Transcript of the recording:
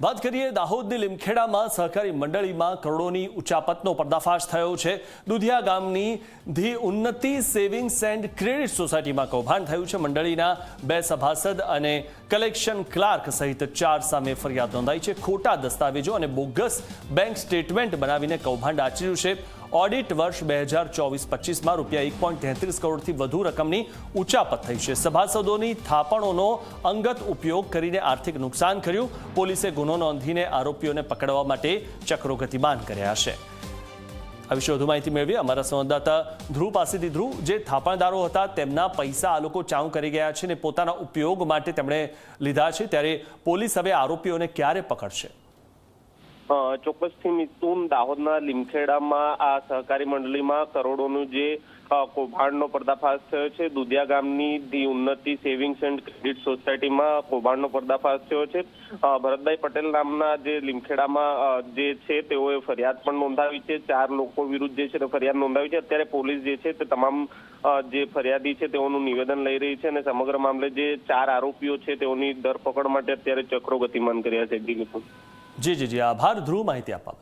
વાત કરીએ દાહોદની લીમખેડામાં સહકારી મંડળીમાં કરોડોની ઉચાપતનો પર્દાફાશ થયો છે। દુધિયા ગામની ધી ઉન્નતિ સેવિંગ્સ એન્ડ ક્રેડિટ સોસાયટીમાં કૌભાંડ થયું છે। મંડળીના 2 સભાસદ અને કલેક્શન ક્લાર્ક સહિત 4 સામે ફરિયાદ નોંધાઈ છે। ખોટા દસ્તાવેજો અને બોગસ બેંક સ્ટેટમેન્ટ બનાવીને કૌભાંડ આચર્યું છે। ઓડિટ વર્ષ 2024-25માં રૂપિયા 1.33 કરોડથી વધુ રકમની ઉચાપત થઈ છે। સભાસદોની થાપણોનો અંગત ઉપયોગ કરીને આર્થિક નુકસાન કર્યું। પોલીસે ગુનો નોંધીને આરોપીઓને પકડવા માટે ચક્રો ગતિમાન કર્યા છે। આ વિશે વધુ માહિતી મેળવી અમારા સંવાદદાતા ધ્રુવ પાસેથી। ધ્રુવ, જે થાપણદારો હતા તેમના પૈસા આ લોકો ચાઉ કરી ગયા છે અને પોતાના ઉપયોગ માટે તેમણે લીધા છે, ત્યારે પોલીસ હવે આરોપીઓને ક્યારે પકડશે? ચોક્કસથી મિથુન, દાહોદના લીમખેડામાં આ સહકારી મંડળીમાં કરોડોનું જે કૌભાંડનો પર્દાફાશ થયો છે। દુધિયા ગામની ધી ઉન્નતિ સેવિંગ્સ એન્ડ ક્રેડિટ સોસાયટીમાં કૌભાંડનો પર્દાફાશ થયો છે। ભરતભાઈ પટેલ નામના જે લીમખેડામાં જે છે તેઓએ ફરિયાદ પણ નોંધાવી છે। 4 લોકો વિરુદ્ધ જે છે તે ફરિયાદ નોંધાવી છે। અત્યારે પોલીસ જે છે તે તમામ જે ફરિયાદી છે તેઓનું નિવેદન લઈ રહી છે અને સમગ્ર મામલે જે 4 આરોપીઓ છે તેઓની ધરપકડ માટે અત્યારે ચક્રો ગતિમાન કર્યા છે। જી, આભાર ધ્રુવ માહિતી આપવા માટે।